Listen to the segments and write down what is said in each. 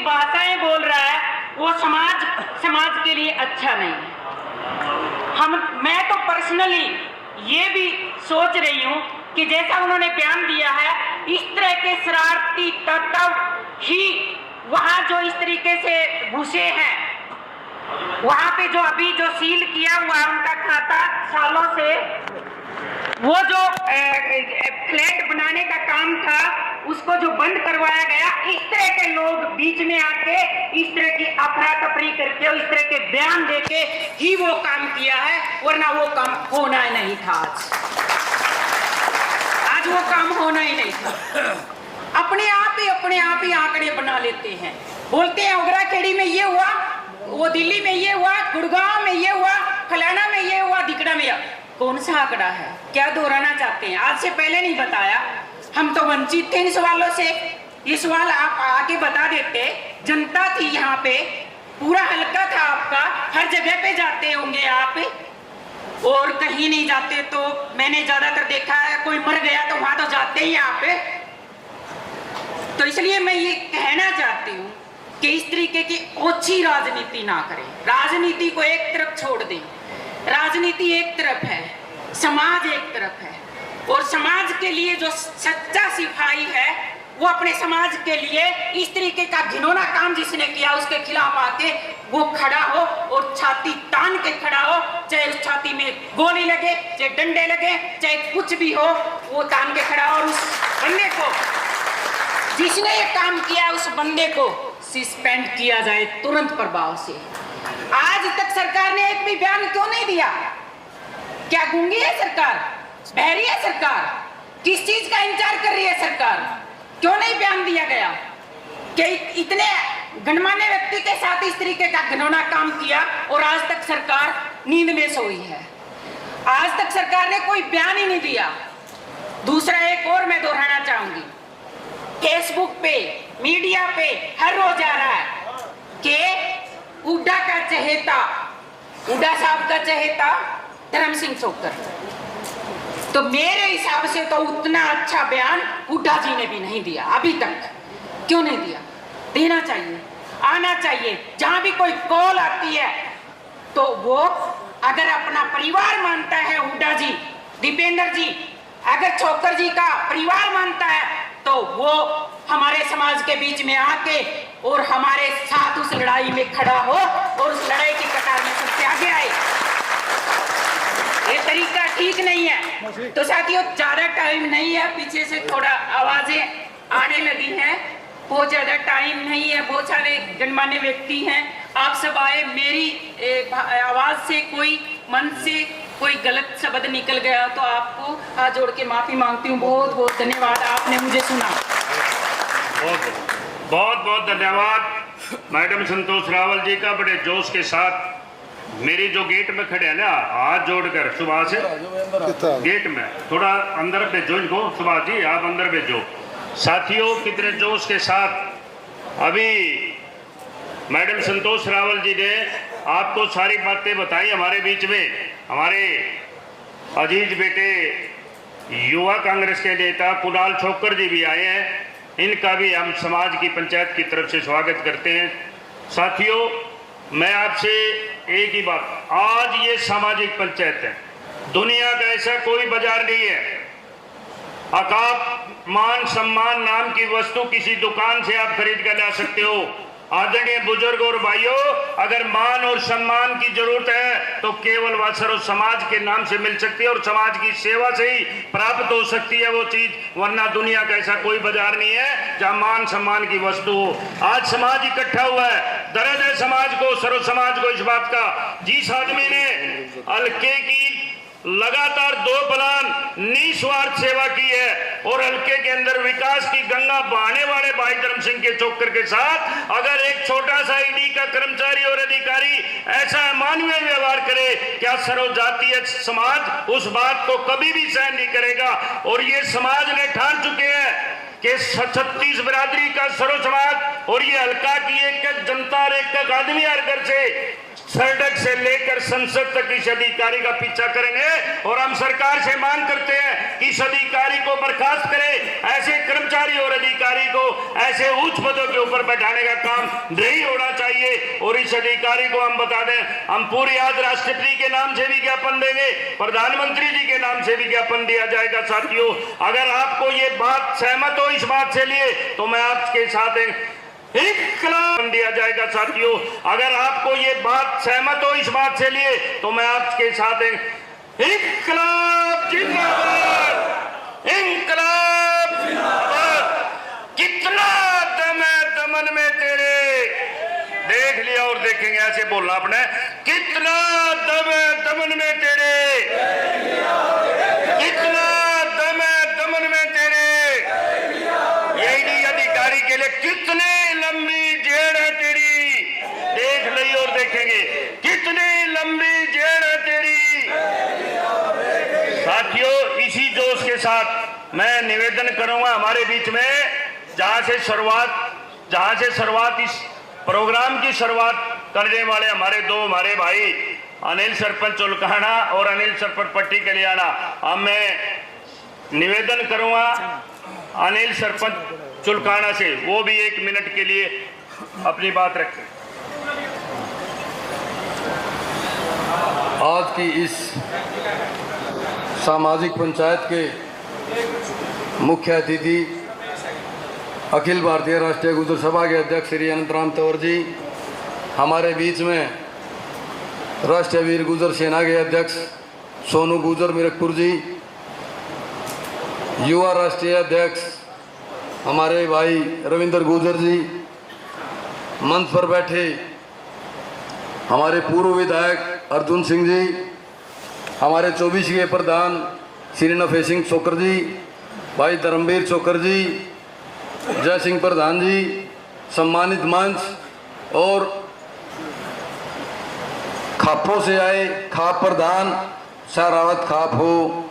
भाषाएं बोल रहा है वो समाज के लिए अच्छा नहीं है। मैं तो पर्सनली ये भी सोच रही हूँ कि जैसा उन्होंने बयान दिया है, इस तरह के शरारती तत्व ही वहाँ जो इस तरीके से घुसे हैं, वहाँ पे जो अभी जो सील किया हुआ उनका खाता सालों से, वो जो फ्लैट बनाने का काम था उसको जो बंद करवाया गया, इस तरह के लोग बीच में आके इस तरह की अफरा तफरी करके और इस तरह के बयान देके ही वो काम किया है, वरना वो काम होना ही नहीं था। आज वो काम होना ही नहीं था। अपने आप ही आंकड़े बना लेते हैं, बोलते हैं उगरा खेड़ी में ये हुआ, वो दिल्ली में ये हुआ, गुड़गांव में ये हुआ, फलाना में ये हुआ, दिकड़ा में ये। कौन सा आंकड़ा है? क्या दोहराना चाहते हैं? आज से पहले नहीं बताया, हम तो वंचित थे इन सवालों से। ये सवाल आप आके बता देते, जनता थी यहाँ पे, पूरा हल्का था आपका, हर जगह पे जाते होंगे आप, और कहीं नहीं जाते तो मैंने ज्यादातर देखा है कोई मर गया तो वहां तो जाते ही आप। तो इसलिए मैं ये कहना चाहती हूँ कि इस तरीके की ओछी राजनीति ना करें, राजनीति को एक तरफ छोड़ दें। राजनीति एक तरफ है, समाज एक तरफ है, और समाज के लिए जो सच्चा सिपाही है वो अपने समाज के लिए इस तरीके का घिनौना काम जिसने किया उसके खिलाफ आके वो खड़ा हो और छाती तान के खड़ा हो, चाहे उस छाती में गोली लगे, चाहे डंडे लगे, चाहे कुछ भी हो, वो तान के खड़ा हो और उस बंदे को, जिसने ये काम किया, उस बंदे को सस्पेंड किया जाए तुरंत प्रभाव से। आज तक सरकार ने एक भी बयान क्यों नहीं दिया? क्या गूंगी है सरकार? बहरी है सरकार? किस चीज का इंतजार कर रही है सरकार? क्यों नहीं बयान दिया गया कि इतने गणमान्य व्यक्ति के साथ इस तरीके का घिनौना काम किया और आज तक सरकार नींद में सोई है? आज तक सरकार ने कोई बयान ही नहीं दिया। दूसरा एक और मैं दोहराना चाहूंगी, फेसबुक पे, मीडिया पे हर रोज आ रहा है कि हुड्डा का चहेता, हुड्डा साहब का चहेता धर्म सिंह चोकर। तो मेरे हिसाब से तो उतना अच्छा बयान हुड्डा जी ने भी नहीं दिया अभी तक। क्यों नहीं दिया? देना चाहिए, आना चाहिए। जहां भी कोई कॉल आती है तो वो अगर अपना परिवार मानता है, हुड्डा जी, दीपेंद्र जी, अगर चोकर जी का परिवार मानता है तो वो हमारे समाज के बीच में आके और हमारे साथ उस लड़ाई में खड़ा हो और उस लड़ाई की कतार में सबसे आगे आए। ये तरीका ठीक नहीं है। तो साथियों, ज्यादा टाइम नहीं है, पीछे से थोड़ा आवाजें आने लगी हैं, बहुत ज्यादा टाइम नहीं है, बहुत सारे गणमान्य व्यक्ति हैं, आप सब आए। मेरी आवाज से कोई, मन से कोई गलत शब्द निकल गया तो आपको हाथ जोड़ के माफी मांगती हूँ। बहुत बहुत धन्यवाद, आपने मुझे सुना। बहुत बहुत धन्यवाद मैडम संतोष रावल जी का। बड़े जोश के साथ मेरी जो गेट में खड़े हैं ना, हाथ जोड़कर सुभाष गेट में थोड़ा अंदर भेजो इनको। सुभाष जी आप अंदर भेजो। साथियों, कितने जोश के साथ अभी मैडम संतोष रावल जी ने आपको सारी बातें बताई। हमारे बीच में हमारे अजीज बेटे युवा कांग्रेस के नेता कुणाल छोकर जी भी आए हैं, इनका भी हम समाज की पंचायत की तरफ से स्वागत करते हैं। साथियों, मैं आपसे एक ही बात, आज ये सामाजिक पंचायत है, दुनिया का ऐसा कोई बाजार नहीं है। आप मान सम्मान नाम की वस्तु किसी दुकान से आप खरीद कर ला सकते हो। आदरणीय बुजुर्ग और भाइयों, अगर मान और सम्मान की जरूरत है तो केवल व सिर्फ समाज के नाम से मिल सकती है और समाज की सेवा से ही प्राप्त हो सकती है वो चीज, वरना दुनिया का ऐसा कोई बाजार नहीं है जहां मान सम्मान की वस्तु हो। आज समाज इकट्ठा हुआ है, दर्द है समाज को, सर्व समाज को इस बात का। जिस आदमी ने हल्के की लगातार 2 प्लान निस्वार्थ सेवा की है और हल्के के अंदर विकास की गंगा बहाने वाले भाई धर्म सिंह के चोकर के साथ अगर एक छोटा सा ईडी का कर्मचारी और अधिकारी ऐसा अमानवीय व्यवहार करे, क्या सर्वजातीय समाज उस बात को कभी भी सहन नहीं करेगा। और ये समाज ने ठान चुके हैं कि 36 बिरादरी का सर्व समाज और ये हल्का की एक जनता और एक आदमी हर घर से सड़क से लेकर संसद तक इस अधिकारी का पीछा करेंगे और हम सरकार से मांग करते हैं कि इस अधिकारी को बर्खास्त करे, ऐसे कर्मचारी और अधिकारी को ऐसे उच्च पदों के ऊपर बैठाने का काम नहीं होना चाहिए। और इस अधिकारी को हम बता दें, हम पूरी आज राष्ट्रपति के नाम से विज्ञापन देंगे, प्रधानमंत्री जी के नाम से विज्ञापन दिया जाएगा। साथियों, अगर आपको ये बात सहमत हो इस बात से लिए, तो मैं आपके साथ इनकलाब दिया जाएगा। साथियों, अगर आपको ये बात सहमत हो इस बात से लिए, तो मैं आपके साथ इनकलाब जिंदाबाद, इनकलाब जिंदाबाद। कितना दम है दमन में तेरे, देख लिया और देखेंगे, ऐसे बोलना आपने। कितना दम है दमन में तेरे, कितना दम है दमन में तेरे। ईडी अधिकारी के लिए कितने लंबी जेड़ है तेरी, देख ली और देखेंगे कितनी लंबी जेड़ है तेरी। साथियों, इसी जोश के साथ मैं निवेदन करूंगा, हमारे बीच में जहां से शुरुआत इस प्रोग्राम की शुरुआत करने वाले हमारे भाई अनिल सरपंच चुलकाना और अनिल सरपंच पट्टी कलियाना, अब मैं निवेदन करूंगा अनिल सरपंच चुलकाना से, वो भी 1 मिनट के लिए अपनी बात रखें। आज की इस सामाजिक पंचायत के मुख्य अतिथि अखिल भारतीय राष्ट्रीय गुर्जर सभा के अध्यक्ष श्री अनंतराम तंवर जी, हमारे बीच में राष्ट्रीय वीर गुर्जर सेना के अध्यक्ष सोनू गुर्जर मीरकपुर जी, युवा राष्ट्रीय अध्यक्ष हमारे भाई रविंद्र गुर्जर जी, मंच पर बैठे हमारे पूर्व विधायक अर्जुन सिंह जी, हमारे 24 के प्रधान श्री नफे सिंह चोकर जी, भाई धर्मवीर चोकर जी, जय सिंह प्रधान जी, सम्मानित मंच और खापों से आए खाप प्रधान शहरावत खाप हो,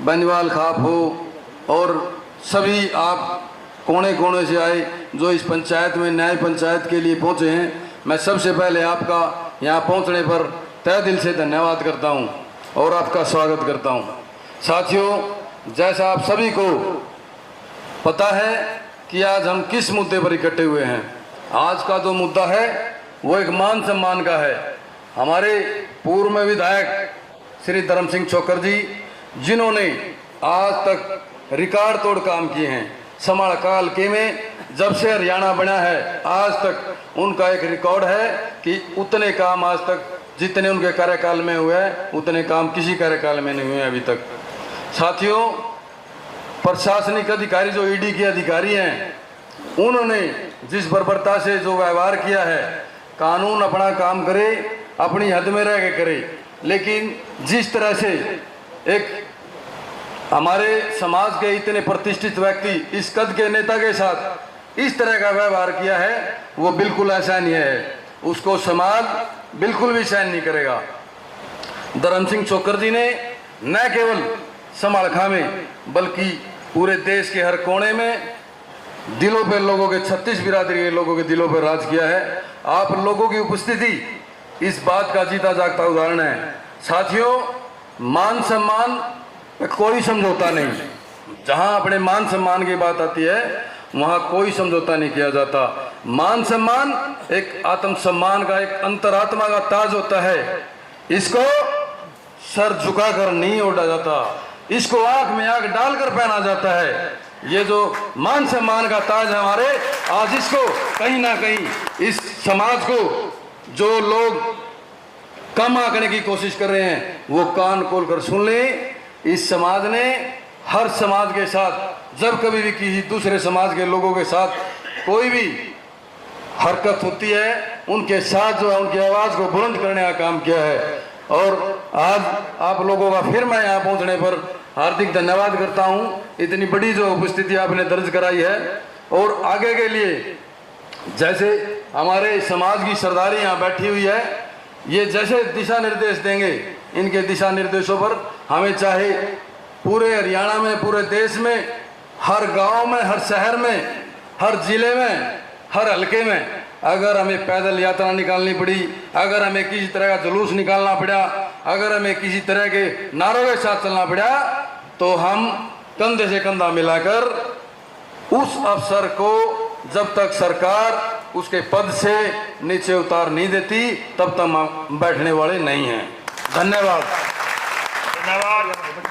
बनिवाल खाप हो और सभी आप कोने कोने से आए जो इस पंचायत में न्याय पंचायत के लिए पहुंचे हैं। मैं सबसे पहले आपका यहाँ पहुंचने पर तहे दिल से धन्यवाद करता हूं और आपका स्वागत करता हूं। साथियों, जैसा आप सभी को पता है कि आज हम किस मुद्दे पर इकट्ठे हुए हैं। आज का जो मुद्दा है वो एक मान सम्मान का है। हमारे पूर्व में विधायक श्री धर्म सिंह चोकर जी, जिन्होंने आज तक रिकॉर्ड तोड़ काम किए हैं, समाल काल के में जब से हरियाणा बना है आज तक उनका एक रिकॉर्ड है कि उतने काम आज तक जितने उनके कार्यकाल में हुए हैं उतने काम किसी कार्यकाल में नहीं हुए अभी तक। साथियों, प्रशासनिक अधिकारी जो ईडी के अधिकारी हैं, उन्होंने जिस बर्बरता से जो व्यवहार किया है, कानून अपना काम करे, अपनी हद में रह के करे, लेकिन जिस तरह से एक हमारे समाज के इतने प्रतिष्ठित व्यक्ति इस कद के नेता के साथ इस तरह का व्यवहार किया है, वो बिल्कुल ऐसा नहीं है, उसको समाज बिल्कुल भी सहन नहीं करेगा। धर्म सिंह चोकर जी ने न केवल समालखा में बल्कि पूरे देश के हर कोने में दिलों पे लोगों के 36 बिरादरी के लोगों के दिलों पर राज किया है। आप लोगों की उपस्थिति इस बात का जीता जागता उदाहरण है। साथियों, मान सम्मान कोई समझौता नहीं। जहां अपने मान सम्मान की बात आती है वहां कोई समझौता नहीं किया जाता। मान सम्मान एक आत्म सम्मान का, एक अंतरात्मा का ताज होता है। इसको सर झुकाकर नहीं ओढ़ा जाता, इसको आंख में आंख डालकर पहना जाता है। ये जो मान सम्मान का ताज है हमारे, आज इसको कहीं ना कहीं इस समाज को जो लोग कम आंकने की कोशिश कर रहे हैं वो कान खोलकर सुन लें। इस समाज ने हर समाज के साथ जब कभी भी किसी दूसरे समाज के लोगों के साथ कोई भी हरकत होती है, उनके साथ जो है उनकी आवाज़ को बुलंद करने का काम किया है। और आज आप लोगों का फिर मैं यहाँ पहुँचने पर हार्दिक धन्यवाद करता हूँ। इतनी बड़ी जो उपस्थिति आपने दर्ज कराई है और आगे के लिए जैसे हमारे समाज की सरदारी यहाँ बैठी हुई है, ये जैसे दिशा निर्देश देंगे, इनके दिशा निर्देशों पर हमें चाहे पूरे हरियाणा में, पूरे देश में, हर गांव में, हर शहर में, हर जिले में, हर हलके में अगर हमें पैदल यात्रा निकालनी पड़ी, अगर हमें किसी तरह का जुलूस निकालना पड़ा, अगर हमें किसी तरह के नारों के साथ चलना पड़ा, तो हम कंधे से कंधा मिलाकर उस अफसर को जब तक सरकार उसके पद से नीचे उतार नहीं देती तब तक हम बैठने वाले नहीं हैं। धन्यवाद। धन्यवाद।